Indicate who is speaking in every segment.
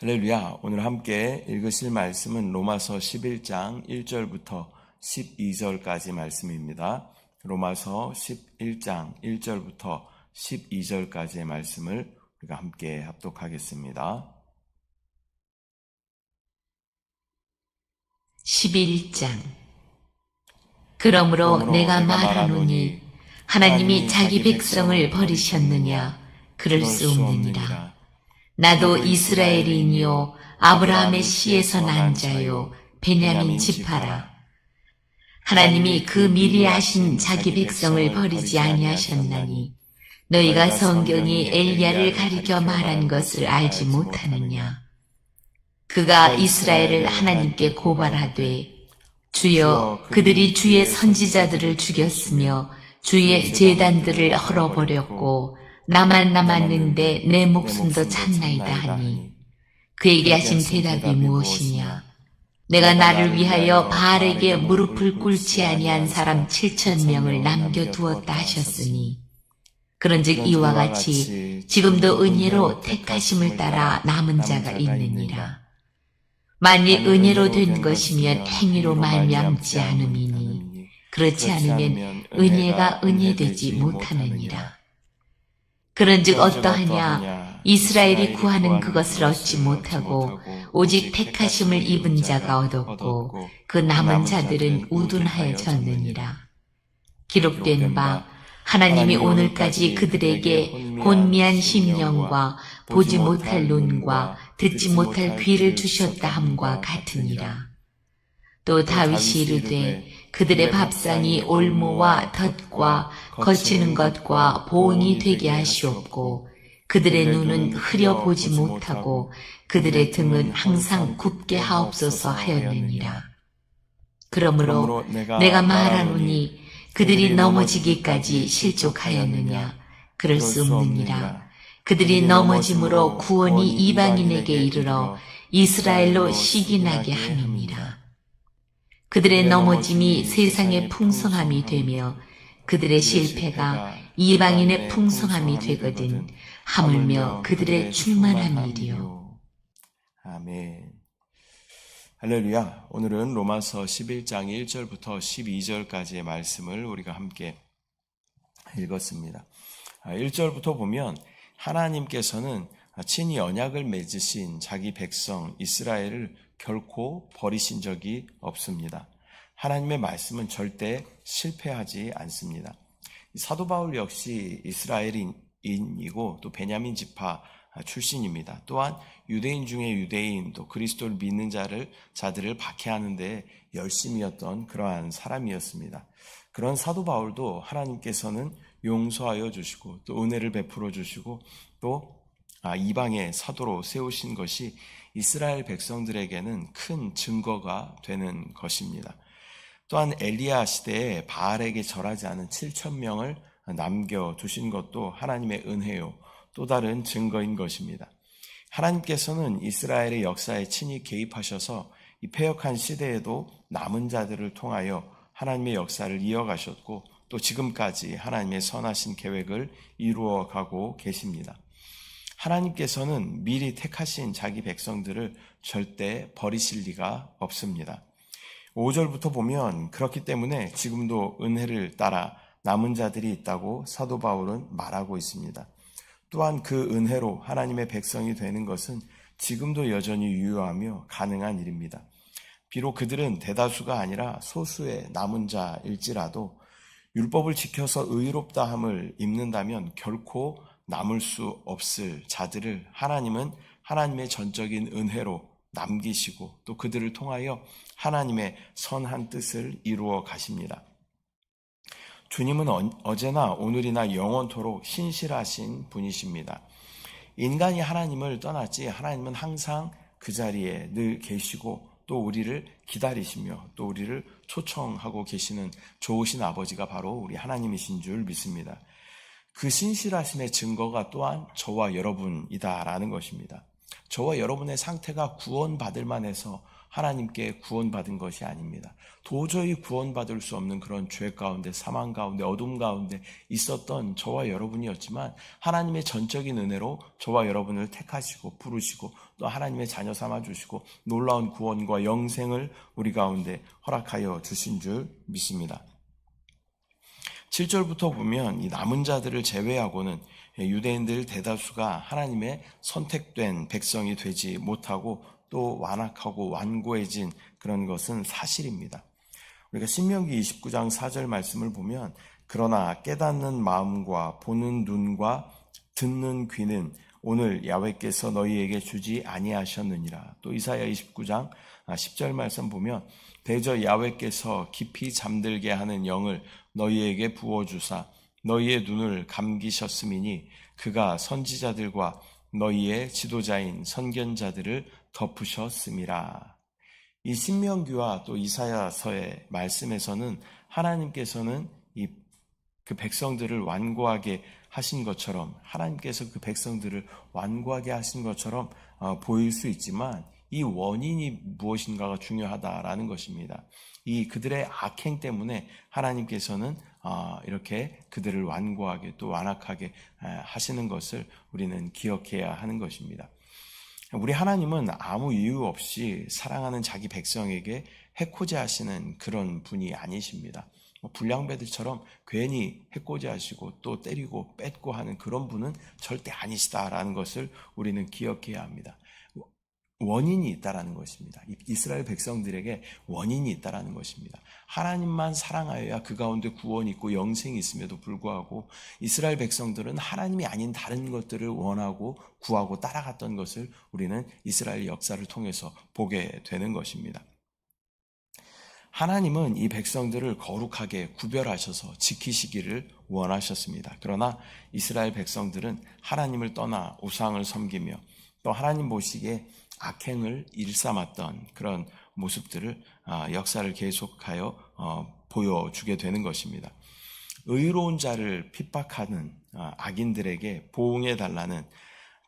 Speaker 1: 할렐루야. 오늘 함께 읽으실 말씀은 로마서 11장 1절부터 12절까지 말씀입니다. 로마서 11장 1절부터 12절까지의 말씀을 우리가 함께 합독하겠습니다.
Speaker 2: 11장. 그러므로 내가 말하노니 하나님이 자기 백성을 버리셨느냐? 그럴 수 없느니라. 나도 이스라엘인이요 아브라함의 씨에서 난 자요 베냐민 지파라. 하나님이 그 미리 아신 자기 백성을 버리지 아니하셨나니 너희가 성경이 엘리야를 가리켜 말한 것을 알지 못하느냐? 그가 이스라엘을 하나님께 고발하되 주여 그들이 주의 선지자들을 죽였으며 주의 제단들을 헐어버렸고 나만 남았는데 내 목숨도 찾나이다 하니 그에게 하신 대답이 무엇이냐? 내가 나를 위하여 바알에게 무릎을 꿇지 아니한 사람 7,000명을 남겨두었다 하셨으니 그런즉 이와 같이 지금도 은혜로 택하심을 따라 남은 자가 있느니라. 만일 은혜로 된 것이면 행위로 말미암지 않음이니 그렇지 않으면 은혜가 은혜되지 못하느니라. 그런즉 어떠하냐? 이스라엘이 구하는 그것을 얻지 못하고 오직 택하심을 입은 자가 얻었고 그 남은 자들은 우둔하여졌느니라. 기록된 바 하나님이 오늘까지 그들에게 혼미한 심령과 보지 못할 눈과 듣지 못할 귀를 주셨다 함과 같으니라. 또 다윗이 이르되 그들의 밥상이 올무와 덫과 거치는 것과 보응이 되게 하시옵고 그들의 눈은 흐려보지 못하고 그들의 등은 항상 굽게 하옵소서 하였느니라. 그러므로 내가 말하노니 그들이 넘어지기까지 실족하였느냐? 그럴 수 없느니라. 그들이 넘어짐으로 구원이 이방인에게 이르러 이스라엘로 시기나게 함이니라. 그들의 넘어짐이 세상의 풍성함이 되며 그들의 실패가 이방인의 풍성함이 되거든 하물며 그들의 충만함이리요.
Speaker 1: 아멘. 할렐루야. 오늘은 로마서 11장 1절부터 12절까지의 말씀을 우리가 함께 읽었습니다. 1절부터 보면 하나님께서는 친히 언약을 맺으신 자기 백성 이스라엘을 결코 버리신 적이 없습니다. 하나님의 말씀은 절대 실패하지 않습니다. 사도 바울 역시 이스라엘인이고 또 베냐민 지파 출신입니다. 또한 유대인 중에 유대인 또 그리스도를 믿는 자들을 박해하는 데 열심이었던 그러한 사람이었습니다. 그런 사도 바울도 하나님께서는 용서하여 주시고 또 은혜를 베풀어 주시고 또 이방의 사도로 세우신 것이 이스라엘 백성들에게는 큰 증거가 되는 것입니다. 또한 엘리야 시대에 바알에게 절하지 않은 7,000명을 남겨두신 것도 하나님의 은혜요 또 다른 증거인 것입니다. 하나님께서는 이스라엘의 역사에 친히 개입하셔서 이 패역한 시대에도 남은 자들을 통하여 하나님의 역사를 이어가셨고 또 지금까지 하나님의 선하신 계획을 이루어가고 계십니다. 하나님께서는 미리 택하신 자기 백성들을 절대 버리실 리가 없습니다. 5절부터 보면 그렇기 때문에 지금도 은혜를 따라 남은 자들이 있다고 사도 바울은 말하고 있습니다. 또한 그 은혜로 하나님의 백성이 되는 것은 지금도 여전히 유효하며 가능한 일입니다. 비록 그들은 대다수가 아니라 소수의 남은 자일지라도 율법을 지켜서 의롭다함을 입는다면 결코 남을 수 없을 자들을 하나님은 하나님의 전적인 은혜로 남기시고 또 그들을 통하여 하나님의 선한 뜻을 이루어 가십니다. 주님은 어제나 오늘이나 영원토록 신실하신 분이십니다. 인간이 하나님을 떠났지 하나님은 항상 그 자리에 늘 계시고 또 우리를 기다리시며 또 우리를 초청하고 계시는 좋으신 아버지가 바로 우리 하나님이신 줄 믿습니다. 그 신실하심의 증거가 또한 저와 여러분이다라는 것입니다. 저와 여러분의 상태가 구원받을 만해서 하나님께 구원받은 것이 아닙니다. 도저히 구원받을 수 없는 그런 죄 가운데, 사망 가운데, 어둠 가운데 있었던 저와 여러분이었지만 하나님의 전적인 은혜로 저와 여러분을 택하시고 부르시고 또 하나님의 자녀 삼아주시고 놀라운 구원과 영생을 우리 가운데 허락하여 주신 줄 믿습니다. 7절부터 보면 이 남은 자들을 제외하고는 유대인들 대다수가 하나님의 선택된 백성이 되지 못하고 또 완악하고 완고해진 그런 것은 사실입니다. 우리가 신명기 29장 4절 말씀을 보면 그러나 깨닫는 마음과 보는 눈과 듣는 귀는 오늘 야훼께서 너희에게 주지 아니하셨느니라. 또 이사야 29장 10절 말씀 보면 대저 야훼께서 깊이 잠들게 하는 영을 너희에게 부어주사 너희의 눈을 감기셨음이니 그가 선지자들과 너희의 지도자인 선견자들을 덮으셨음이라. 이 신명기와 또 이사야서의 말씀에서는 하나님께서는 그 백성들을 완고하게 하신 것처럼 하나님께서 그 백성들을 완고하게 하신 것처럼 보일 수 있지만 이 원인이 무엇인가가 중요하다라는 것입니다. 이 그들의 악행 때문에 하나님께서는 이렇게 그들을 완고하게 또 완악하게 하시는 것을 우리는 기억해야 하는 것입니다. 우리 하나님은 아무 이유 없이 사랑하는 자기 백성에게 해코지 하시는 그런 분이 아니십니다. 불량배들처럼 괜히 해코지 하시고 또 때리고 뺏고 하는 그런 분은 절대 아니시다라는 것을 우리는 기억해야 합니다. 원인이 있다라는 것입니다. 이스라엘 백성들에게 원인이 있다라는 것입니다. 하나님만 사랑하여야 그 가운데 구원이 있고 영생이 있음에도 불구하고 이스라엘 백성들은 하나님이 아닌 다른 것들을 원하고 구하고 따라갔던 것을 우리는 이스라엘 역사를 통해서 보게 되는 것입니다. 하나님은 이 백성들을 거룩하게 구별하셔서 지키시기를 원하셨습니다. 그러나 이스라엘 백성들은 하나님을 떠나 우상을 섬기며 또 하나님 보시기에 악행을 일삼았던 그런 모습들을 역사를 계속하여 보여주게 되는 것입니다. 의로운 자를 핍박하는 악인들에게 보응해달라는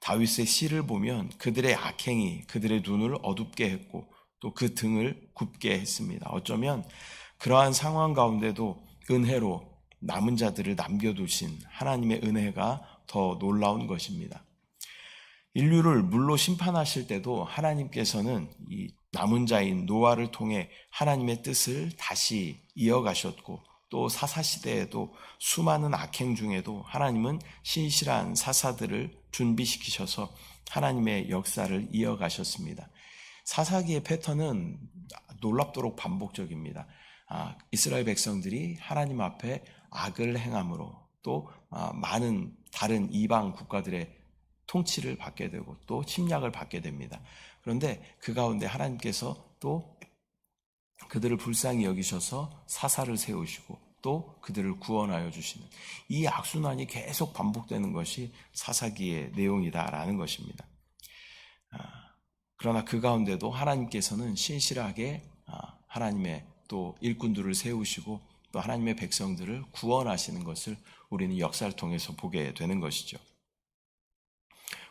Speaker 1: 다윗의 시를 보면 그들의 악행이 그들의 눈을 어둡게 했고 또 그 등을 굽게 했습니다. 어쩌면 그러한 상황 가운데도 은혜로 남은 자들을 남겨두신 하나님의 은혜가 더 놀라운 것입니다. 인류를 물로 심판하실 때도 하나님께서는 이 남은 자인 노아를 통해 하나님의 뜻을 다시 이어가셨고 또 사사시대에도 수많은 악행 중에도 하나님은 신실한 사사들을 준비시키셔서 하나님의 역사를 이어가셨습니다. 사사기의 패턴은 놀랍도록 반복적입니다. 이스라엘 백성들이 하나님 앞에 악을 행함으로 또 많은 다른 이방 국가들의 통치를 받게 되고 또 침략을 받게 됩니다. 그런데 그 가운데 하나님께서 또 그들을 불쌍히 여기셔서 사사를 세우시고 또 그들을 구원하여 주시는 이 악순환이 계속 반복되는 것이 사사기의 내용이다라는 것입니다. 그러나 그 가운데도 하나님께서는 신실하게 하나님의 또 일꾼들을 세우시고 또 하나님의 백성들을 구원하시는 것을 우리는 역사를 통해서 보게 되는 것이죠.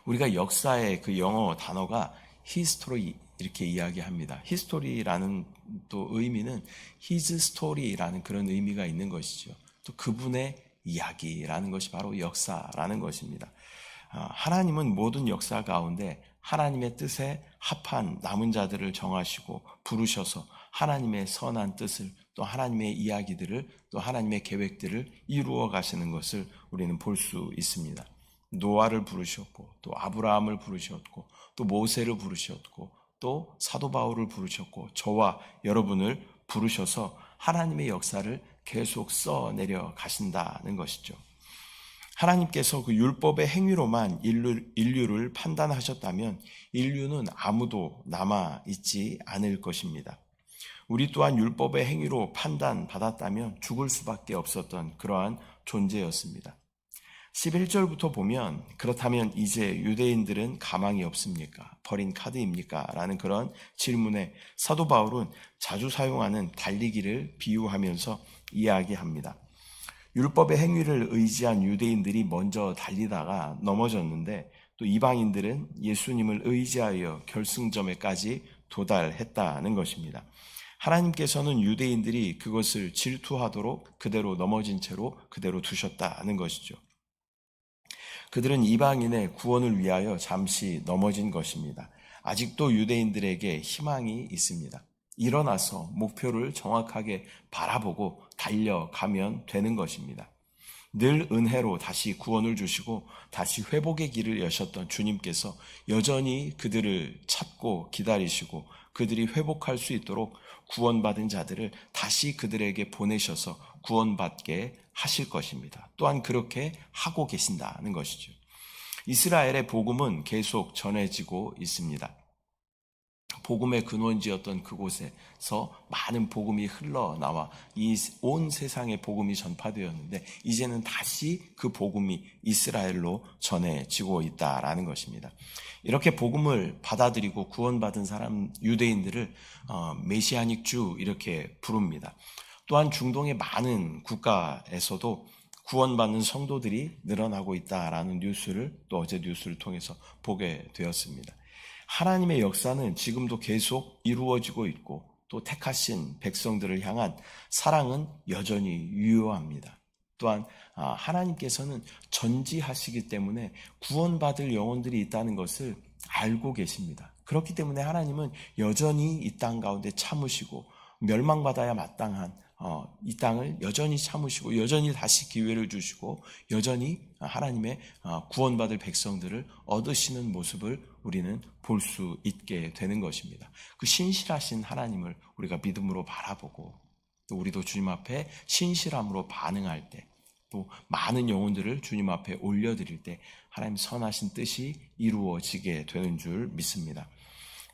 Speaker 1: 우리가 역사의 그 영어 단어가 history 이렇게 이야기합니다. history라는 또 의미는 his story라는 그런 의미가 있는 것이죠. 또 그분의 이야기라는 것이 바로 역사라는 것입니다. 하나님은 모든 역사 가운데 하나님의 뜻에 합한 남은 자들을 정하시고 부르셔서 하나님의 선한 뜻을 또 하나님의 이야기들을 또 하나님의 계획들을 이루어 가시는 것을 우리는 볼 수 있습니다. 노아를 부르셨고 또 아브라함을 부르셨고 또 모세를 부르셨고 또 사도 바울을 부르셨고 저와 여러분을 부르셔서 하나님의 역사를 계속 써내려 가신다는 것이죠. 하나님께서 그 율법의 행위로만 인류를 판단하셨다면 인류는 아무도 남아있지 않을 것입니다. 우리 또한 율법의 행위로 판단받았다면 죽을 수밖에 없었던 그러한 존재였습니다. 11절부터 보면 그렇다면 이제 유대인들은 가망이 없습니까? 버린 카드입니까? 라는 그런 질문에 사도 바울은 자주 사용하는 달리기를 비유하면서 이야기합니다. 율법의 행위를 의지한 유대인들이 먼저 달리다가 넘어졌는데 또 이방인들은 예수님을 의지하여 결승점에까지 도달했다는 것입니다. 하나님께서는 유대인들이 그것을 질투하도록 그대로 넘어진 채로 그대로 두셨다는 것이죠. 그들은 이방인의 구원을 위하여 잠시 넘어진 것입니다. 아직도 유대인들에게 희망이 있습니다. 일어나서 목표를 정확하게 바라보고 달려가면 되는 것입니다. 늘 은혜로 다시 구원을 주시고 다시 회복의 길을 여셨던 주님께서 여전히 그들을 찾고 기다리시고 그들이 회복할 수 있도록 구원받은 자들을 다시 그들에게 보내셔서 구원받게 하실 것입니다. 또한 그렇게 하고 계신다는 것이죠. 이스라엘의 복음은 계속 전해지고 있습니다. 복음의 근원지였던 그곳에서 많은 복음이 흘러나와 이 온 세상에 복음이 전파되었는데 이제는 다시 그 복음이 이스라엘로 전해지고 있다라는 것입니다. 이렇게 복음을 받아들이고 구원받은 사람 유대인들을 메시아닉 주 이렇게 부릅니다. 또한 중동의 많은 국가에서도 구원받는 성도들이 늘어나고 있다라는 뉴스를 또 어제 뉴스를 통해서 보게 되었습니다. 하나님의 역사는 지금도 계속 이루어지고 있고 또 택하신 백성들을 향한 사랑은 여전히 유효합니다. 또한 하나님께서는 전지하시기 때문에 구원받을 영혼들이 있다는 것을 알고 계십니다. 그렇기 때문에 하나님은 여전히 이 땅 가운데 참으시고 멸망받아야 마땅한 이 땅을 여전히 참으시고 여전히 다시 기회를 주시고 여전히 하나님의 구원받을 백성들을 얻으시는 모습을 우리는 볼 수 있게 되는 것입니다. 그 신실하신 하나님을 우리가 믿음으로 바라보고 또 우리도 주님 앞에 신실함으로 반응할 때 또 많은 영혼들을 주님 앞에 올려드릴 때 하나님 선하신 뜻이 이루어지게 되는 줄 믿습니다.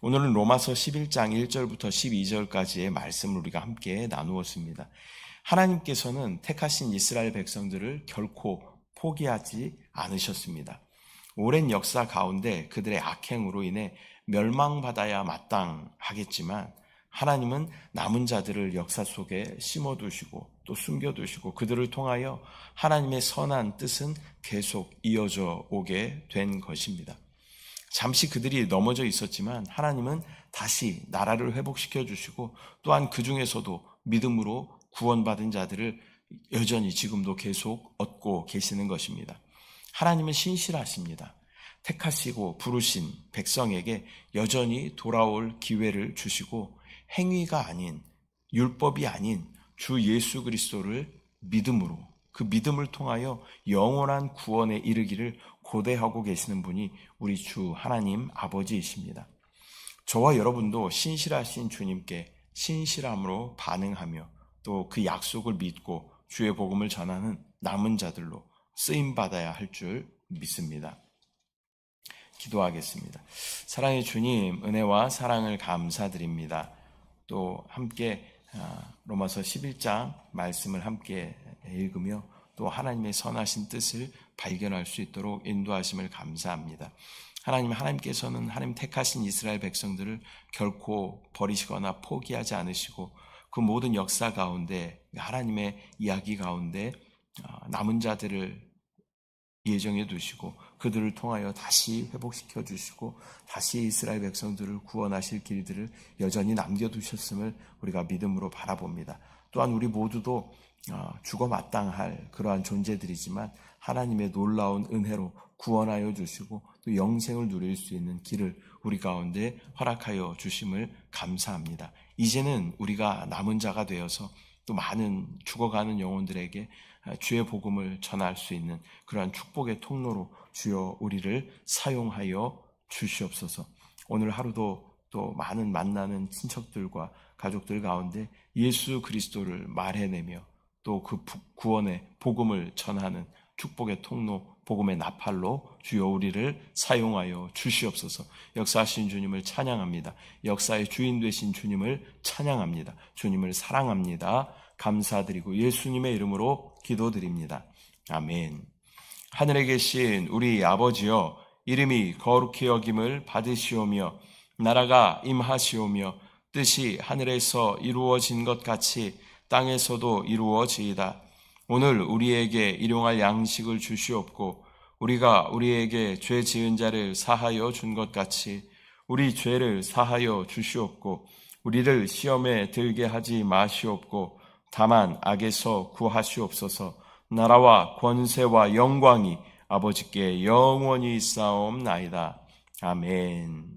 Speaker 1: 오늘은 로마서 11장 1절부터 12절까지의 말씀을 우리가 함께 나누었습니다. 하나님께서는 택하신 이스라엘 백성들을 결코 포기하지 않으셨습니다. 오랜 역사 가운데 그들의 악행으로 인해 멸망받아야 마땅하겠지만 하나님은 남은 자들을 역사 속에 심어두시고 또 숨겨두시고 그들을 통하여 하나님의 선한 뜻은 계속 이어져 오게 된 것입니다. 잠시 그들이 넘어져 있었지만 하나님은 다시 나라를 회복시켜 주시고 또한 그 중에서도 믿음으로 구원받은 자들을 여전히 지금도 계속 얻고 계시는 것입니다. 하나님은 신실하십니다. 택하시고 부르신 백성에게 여전히 돌아올 기회를 주시고 행위가 아닌 율법이 아닌 주 예수 그리스도를 믿음으로 그 믿음을 통하여 영원한 구원에 이르기를 고대하고 계시는 분이 우리 주 하나님 아버지이십니다. 저와 여러분도 신실하신 주님께 신실함으로 반응하며 또 그 약속을 믿고 주의 복음을 전하는 남은 자들로 쓰임받아야 할 줄 믿습니다. 기도하겠습니다. 사랑의 주님, 은혜와 사랑을 감사드립니다. 또 함께 로마서 11장 말씀을 함께 읽으며 또 하나님의 선하신 뜻을 발견할 수 있도록 인도하심을 감사합니다. 하나님께서는 하나님 택하신 이스라엘 백성들을 결코 버리시거나 포기하지 않으시고 그 모든 역사 가운데 하나님의 이야기 가운데 남은 자들을 예정해 두시고 그들을 통하여 다시 회복시켜 주시고 다시 이스라엘 백성들을 구원하실 길들을 여전히 남겨두셨음을 우리가 믿음으로 바라봅니다. 또한 우리 모두도 죽어 마땅할 그러한 존재들이지만 하나님의 놀라운 은혜로 구원하여 주시고 또 영생을 누릴 수 있는 길을 우리 가운데 허락하여 주심을 감사합니다. 이제는 우리가 남은 자가 되어서 또 많은 죽어가는 영혼들에게 주의 복음을 전할 수 있는 그러한 축복의 통로로 주여 우리를 사용하여 주시옵소서. 오늘 하루도 또 많은 만나는 친척들과 가족들 가운데 예수 그리스도를 말해내며 또 그 구원의 복음을 전하는 축복의 통로, 복음의 나팔로 주여 우리를 사용하여 주시옵소서. 역사하신 주님을 찬양합니다. 역사의 주인 되신 주님을 찬양합니다. 주님을 사랑합니다. 감사드리고 예수님의 이름으로 기도드립니다. 아멘. 하늘에 계신 우리 아버지여, 이름이 거룩히 여김을 받으시오며 나라가 임하시오며 뜻이 하늘에서 이루어진 것 같이 땅에서도 이루어지이다. 오늘 우리에게 일용할 양식을 주시옵고 우리가 우리에게 죄 지은 자를 사하여 준 것 같이 우리 죄를 사하여 주시옵고 우리를 시험에 들게 하지 마시옵고 다만 악에서 구하시옵소서. 나라와 권세와 영광이 아버지께 영원히 있사옵나이다. 아멘.